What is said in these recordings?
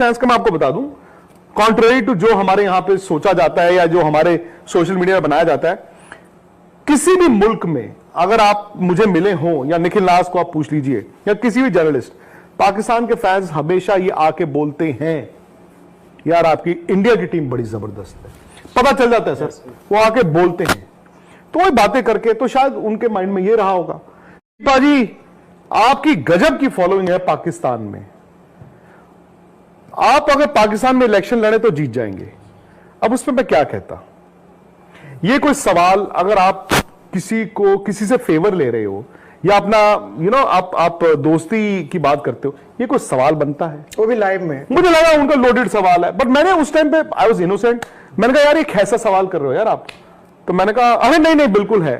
का मैं आपको बता दूं, कॉन्ट्ररी टू जो हमारे यहां पे सोचा जाता है या जो हमारे सोशल मीडिया में बनाया जाता है, किसी भी मुल्क में अगर आप मुझे मिले हो या निखिल नाज को आप पूछ लीजिए या किसी भी जर्नलिस्ट, पाकिस्तान के फैंस हमेशा ये आके बोलते हैं यार आपकी इंडिया की टीम बड़ी जबरदस्त है, पता चल जाता है सर, वो आके बोलते हैं। तो वही बातें करके तो शायद उनके माइंड में ये रहा होगा, पाजी आपकी गजब की फॉलोइंग है पाकिस्तान में, आप अगर पाकिस्तान में इलेक्शन लड़े तो जीत जाएंगे। अब उसमें मैं क्या कहता, ये कोई सवाल, अगर आप किसी से फेवर ले रहे हो या अपना आप दोस्ती की बात करते हो, ये कोई सवाल बनता है? वो भी लाइव में मुझे लगा उनका लोडेड सवाल है, बट मैंने उस टाइम पे आई वाज इनोसेंट, मैंने कहा यार ये कैसा सवाल कर रहे हो यार आप, तो मैंने कहा अरे नहीं नहीं बिल्कुल है।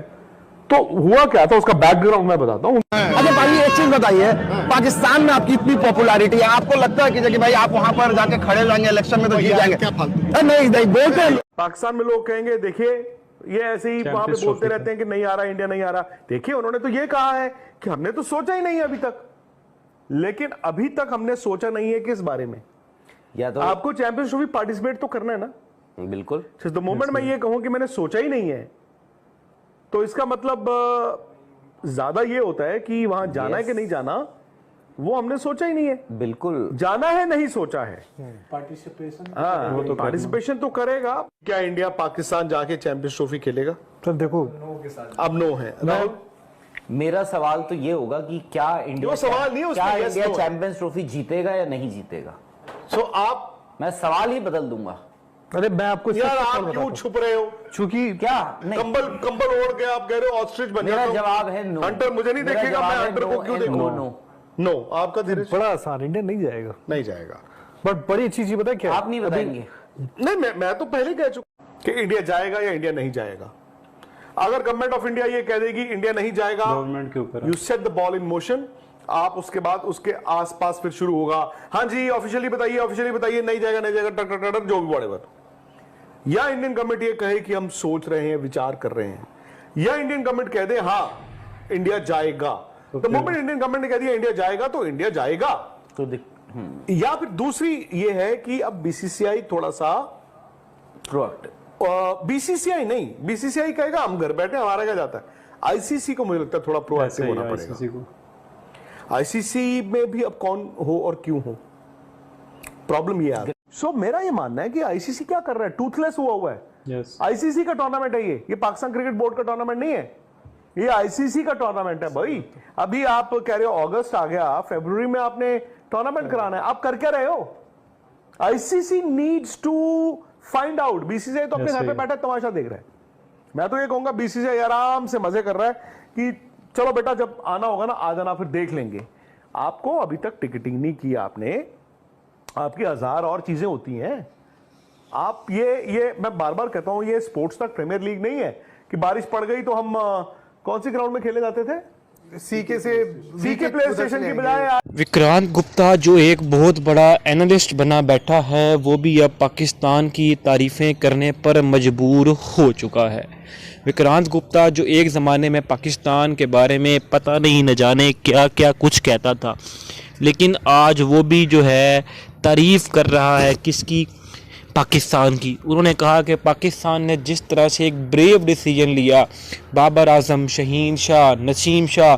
तो हुआ क्या था, उसका बैकग्राउंड मैं बताता हूं। अच्छा भाई एक चीज बताइए, पाकिस्तान में आपकी इतनी पॉपुलैरिटी है, आपको लगता है कि भाई आप वहां पर जाके खड़े हो जाएंगे इलेक्शन में तो जीत जाएंगे? क्या फालतू नहीं बोलते हैं। पाकिस्तान में लोग कहेंगे देखिए ये ऐसे ही वहां पे बोलते रहते हैं कि नहीं आ रहा इंडिया नहीं आ रहा। देखिए उन्होंने तो ये कहा है कि हमने तो सोचा ही नहीं है अभी तक, लेकिन अभी तक हमने सोचा नहीं है किस बारे में। या तो आपको चैंपियंस ट्रॉफी पार्टिसिपेट तो करना है ना, बिल्कुल। द मोमेंट मैं ये कहूं कि मैंने सोचा ही नहीं है, तो इसका मतलब ज्यादा ये होता है कि वहां जाना है कि नहीं जाना, वो हमने सोचा ही नहीं है। बिल्कुल जाना है नहीं सोचा है, पार्टिसिपेशन। हाँ वो तो पार्टिसिपेशन तो करेगा। क्या इंडिया पाकिस्तान जाके चैंपियंस ट्रॉफी खेलेगा? सर देखो अब नो है। राहुल, मेरा सवाल तो ये होगा कि क्या इंडिया, वो सवाल नहीं है उसमें, क्या yes, इंडिया no है। चैंपियंस ट्रॉफी जीतेगा या नहीं जीतेगा? सो आप, मैं सवाल ही बदल दूंगा। अरे मैं आपको यार आप क्यों छुप रहे हो? चूंकि क्या नहीं, कंबल ओढ़ के आप कह रहे हो ऑस्ट्रिच बन मेरा जाता हूं। जवाब है नो। हंटर मुझे नहीं मेरा देखेगा, मैं जवाब है हंटर को क्यों no and देखूं? no, नो आपका धीरे बड़ा आसान, इंडिया नहीं जाएगा, नहीं जाएगा। बट बड़ी अच्छी चीज पता है क्या? आप नहीं बताएंगे? नहीं मैं तो पहले कह चुका कि इंडिया जाएगा या इंडिया नहीं जाएगा। अगर गवर्नमेंट ऑफ इंडिया ये कह देगी इंडिया नहीं जाएगा, गवर्नमेंट के ऊपर you set the ball in motion, आप उसके बाद उसके आसपास फिर शुरू होगा, हाँ जी ऑफिशियली बताइए नहीं जाएगा टक जो भी व्हाटएवर। या इंडियन गवर्नमेंट ये कहे कि हम सोच रहे हैं, विचार कर रहे हैं, या इंडियन गवर्नमेंट कह दे हाँ इंडिया जाएगा। तो मोमेंट इंडियन गवर्नमेंट ने कह दिया इंडिया जाएगा तो इंडिया जाएगा। तो या फिर दूसरी ये है कि अब बीसीसीआई थोड़ा सा प्रोएक्टिव, बीसीसीआई नहीं, बीसीसीआई कहेगा हम घर बैठे हमारा क्या जाता है। आईसीसी को मुझे लगता है थोड़ा प्रोएक्टिव होना पड़ेगा। आईसीसी में भी अब कौन हो और क्यों हो, प्रॉब्लम ये है। सो मेरा ये मानना है कि आईसीसी क्या कर रहा है, टूथलेस हुआ है। आईसीसी का टूर्नामेंट है ये पाकिस्तान क्रिकेट बोर्ड का टूर्नामेंट नहीं है, ये आईसीसी का टूर्नामेंट है भाई। अभी आप कह रहे हो अगस्त आ गया, फरवरी में आपने टूर्नामेंट कराना है, आप कर क्या रहे हो? ICC needs to find out. BCCI तो अपने घर पे बैठा तमाशा देख रहा है। मैं तो ये कहूंगा बीसीसीआई आराम से मजे कर रहा है कि चलो बेटा जब आना होगा ना आ जाना, फिर देख लेंगे। आपको अभी तक टिकटिंग नहीं की आपने, आपकी हजार और चीजें होती हैं। आप ये मैं बार बार कहता हूं, ये स्पोर्ट्स तक प्रीमियर लीग नहीं है कि बारिश पड़ गई तो हम कौन सी ग्राउंड में खेले जाते थे, सीके प्ले स्टेशन की बजाय। विक्रांत गुप्ता जो एक बहुत बड़ा एनालिस्ट बना बैठा है, वो भी अब पाकिस्तान की तारीफ़ें करने पर मजबूर हो चुका है। विक्रांत गुप्ता जो एक ज़माने में पाकिस्तान के बारे में पता नहीं न जाने क्या क्या कुछ कहता था, लेकिन आज वो भी जो है तारीफ़ कर रहा है किसकी, पाकिस्तान की। उन्होंने कहा कि पाकिस्तान ने जिस तरह से एक ब्रेव डिसीजन लिया, बाबर आजम, शहीन शाह, नसीम शाह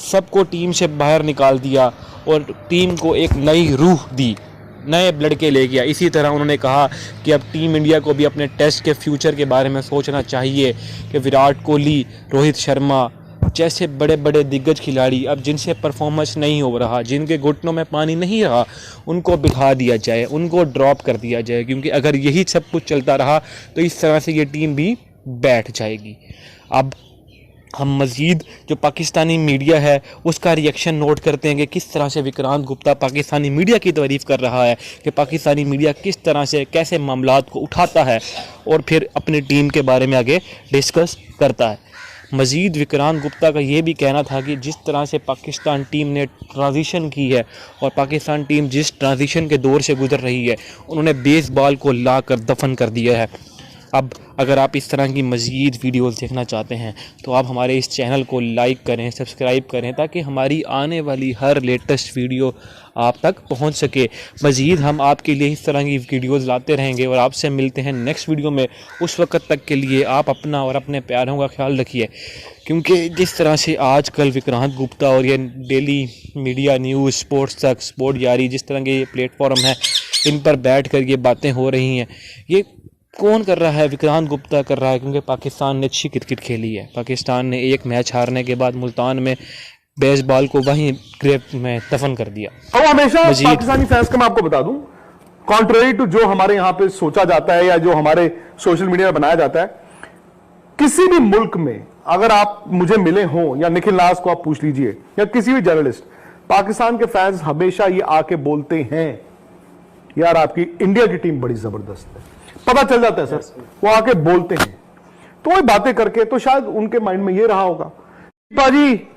सबको टीम से बाहर निकाल दिया और टीम को एक नई रूह दी, नए ब्लड के ले गया। इसी तरह उन्होंने कहा कि अब टीम इंडिया को भी अपने टेस्ट के फ्यूचर के बारे में सोचना चाहिए कि विराट कोहली, रोहित शर्मा जैसे बड़े बड़े दिग्गज खिलाड़ी अब जिनसे परफॉर्मेंस नहीं हो रहा, जिनके घुटनों में पानी नहीं रहा, उनको बिठा दिया जाए, उनको ड्रॉप कर दिया जाए, क्योंकि अगर यही सब कुछ चलता रहा तो इस तरह से ये टीम भी बैठ जाएगी। अब हम मज़ीद जो पाकिस्तानी मीडिया है उसका रिएक्शन नोट करते हैं कि किस तरह से विक्रांत गुप्ता पाकिस्तानी मीडिया की तारीफ़ कर रहा है कि पाकिस्तानी मीडिया किस तरह से कैसे मामलात को उठाता है और फिर अपनी टीम के बारे में आगे डिस्कस करता है। मज़ीद विक्रांत गुप्ता का ये भी कहना था कि जिस तरह से पाकिस्तान टीम ने ट्रांजिशन की है और पाकिस्तान टीम जिस ट्रांजिशन के दौर से गुजर रही है, उन्होंने बेसबॉल को ला कर दफन कर दिया है। अब अगर आप इस तरह की मज़ीद वीडियोस देखना चाहते हैं तो आप हमारे इस चैनल को लाइक करें, सब्सक्राइब करें, ताकि हमारी आने वाली हर लेटेस्ट वीडियो आप तक पहुंच सके। मज़ीद हम आपके लिए इस तरह की वीडियोस लाते रहेंगे और आपसे मिलते हैं नेक्स्ट वीडियो में। उस वक्त तक के लिए आप अपना और अपने प्यारों का ख्याल रखिए, क्योंकि जिस तरह से आजकल विक्रांत गुप्ता और ये डेली मीडिया न्यूज़, स्पोर्ट्स तक, स्पोर्ट जारी, जिस तरह के ये प्लेटफॉर्म है, इन पर बैठ कर ये बातें हो रही हैं, ये कौन कर रहा है? विक्रांत गुप्ता कर रहा है, क्योंकि पाकिस्तान ने अच्छी क्रिकेट खेली है। पाकिस्तान ने एक मैच हारने के बाद मुल्तान में बेसबॉल को वहीं ग्रेव में दफन कर दिया। और हमेशा मजीद। पाकिस्तानी फैंस का मैं आपको बता दूं, कॉन्ट्ररी टू जो हमारे यहां पे सोचा जाता है या जो हमारे सोशल मीडिया में बनाया जाता है, किसी भी मुल्क में अगर आप मुझे मिले हों या निखिल नाज को आप पूछ लीजिए या किसी भी जर्नलिस्ट, पाकिस्तान के फैंस हमेशा ये आके बोलते हैं, यार आपकी इंडिया की टीम बड़ी जबरदस्त है। पता चल जाता है सर, वो आके बोलते हैं। तो वो बातें करके तो शायद उनके माइंड में ये रहा होगा, पाजी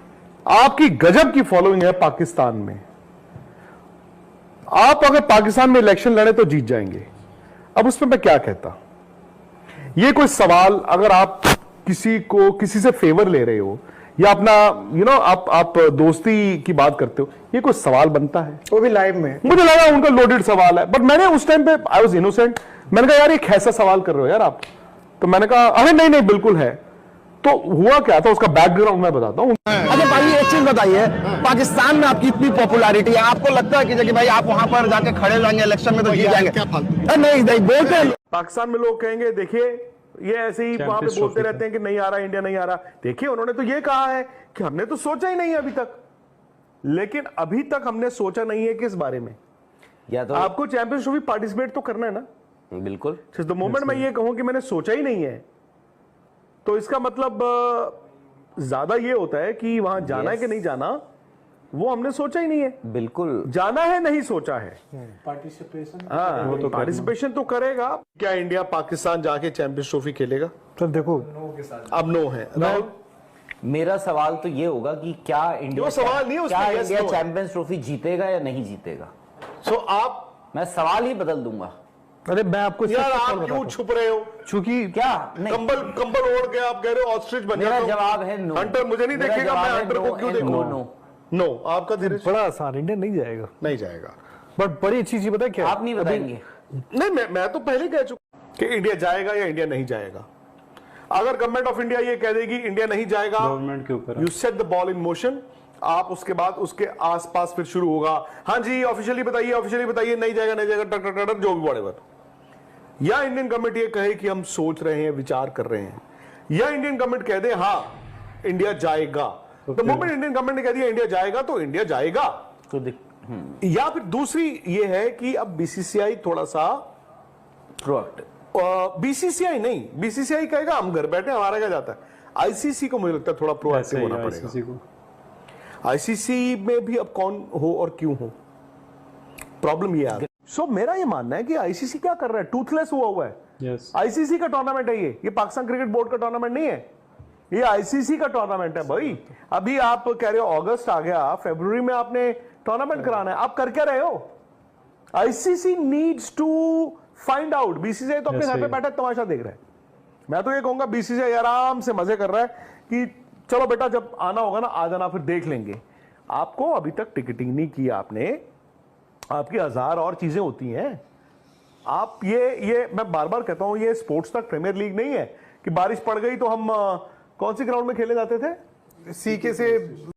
आपकी गजब की फॉलोइंग है पाकिस्तान में, आप अगर पाकिस्तान में इलेक्शन लड़े तो जीत जाएंगे। अब उसमें मैं क्या कहता, ये कोई सवाल, अगर आप किसी से फेवर ले रहे हो या अपना आप दोस्ती की बात करते हो, ये कोई सवाल बनता है? वो भी लाइव में। मुझे लगा उनका लोडेड सवाल है, बट मैंने उस टाइम पे आई वाज इनोसेंट, मैंने कहा यार ये कैसा सवाल कर रहे हो यार आप? तो मैंने कहा अरे नहीं नहीं बिल्कुल है। तो हुआ क्या था, उसका बैकग्राउंड मैं बताता हूं। अच्छा भाई एक चीज बताइए, पाकिस्तान में आपकी इतनी पॉपुलैरिटी है, आपको लगता है कि भाई आप वहां पर जाके खड़े जाएंगे इलेक्शन में तो जीत जाएंगे? नहीं नहीं बोलते हैं। पाकिस्तान में लोग कहेंगे देखिए ये ऐसे ही वहां पे बोलते रहते हैं कि नहीं आ रहा इंडिया, नहीं आ रहा। देखिए उन्होंने तो ये कहा है कि हमने तो सोचा ही नहीं है अभी तक, लेकिन अभी तक हमने सोचा नहीं है किस बारे में। या तो आपको चैंपियंस ट्रॉफी पार्टिसिपेट तो करना है ना। बिल्कुल, द मोमेंट मैं ये कहूं कि मैंने सोचा ही नहीं है, तो इसका मतलब ज्यादा ये होता है कि वहां जाना है कि नहीं जाना, वो हमने सोचा ही नहीं है। बिल्कुल जाना है नहीं सोचा है, पार्टिसिपेशन। हाँ तो पार्टिसिपेशन तो करेगा। क्या इंडिया पाकिस्तान जाके चैंपियंस ट्रॉफी खेलेगा? सर देखो, अब नो है। राहुल, मेरा सवाल तो ये होगा कि क्या इंडिया, वो सवाल नहीं है, उसमें क्या yes, इंडिया no है। चैंपियंस ट्रॉफी जीतेगा या नहीं जीतेगा? सो आप, मैं सवाल ही बदल दूंगा। अरे मैं आपको इसका यार सवाल आप बताता क्यों हूं। छुप रहे हो? चूंकि क्या नहीं, कंबल ओढ़ के आप कह रहे हो ऑस्ट्रिच बन मेरा जाता हूं। जवाब है नो। हंटर मुझे नहीं मेरा देखेगा, जवाब मैं है हंटर no को क्यों and देखूंगा? no, no। नो आपका धीरे बड़ा आसान, इंडिया नहीं जाएगा। नहीं जाएगा। बट बड़ी अच्छी चीज पता है क्या? आप नहीं बताएंगे। नहीं मैं तो पहले कह चुका कि इंडिया जाएगा या इंडिया नहीं जाएगा। अगर गवर्नमेंट ऑफ इंडिया ये कह देगी इंडिया नहीं जाएगा, गवर्नमेंट के ऊपर you set the ball in motion, आप उसके बाद उसके आसपास फिर शुरू होगा, हाँ जी ऑफिशियली बताइए नहीं जाएगा नहीं जाएगा, टक टक टक जो भी व्हाटएवर। या इंडियन गवर्नमेंट ये कहे कि हम सोच रहे हैं, विचार कर रहे हैं, या इंडियन गवर्नमेंट कह दे हाँ इंडिया जाएगा। तो मोमेंट इंडियन गवर्नमेंट ने कह दिया इंडिया जाएगा तो इंडिया जाएगा। तो या फिर दूसरी ये है कि अब बीसीसीआई थोड़ा सा प्रोएक्टिव, बीसीसीआई नहीं, बीसीसीआई कहेगा हम घर बैठे हमारा क्या जाता है। आईसीसी को मुझे लगता है थोड़ा प्रोएक्टिव होना पड़ेगा। आईसीसी में भी अब कौन हो और क्यों हो, प्रॉब्लम ये आ गई। सो मेरा ये मानना है कि आईसीसी क्या कर रहा है, टूथलेस हुआ है। आईसीसी का टूर्नामेंट है ये पाकिस्तान क्रिकेट बोर्ड का टूर्नामेंट नहीं है, ये आईसीसी का टूर्नामेंट है भाई। अभी आप कह रहे हो अगस्त आ गया, फरवरी में आपने टूर्नामेंट कराना है, आप कर क्या रहे हो? ICC needs to find out. BCCI तो अपने घर पे बैठा तमाशा देख रहा है। मैं तो ये कहूंगा बीसीसीआई आराम से मजे कर रहा है कि चलो बेटा जब आना होगा ना आ जाना, फिर देख लेंगे। आपको अभी तक टिकटिंग नहीं की आपने, आपकी 1000 और चीजें होती हैं। आप ये मैं बार बार कहता हूं, ये स्पोर्ट्स तक प्रीमियर लीग नहीं है कि बारिश पड़ गई तो हम कौन सी ग्राउंड में खेले जाते थे, सीके से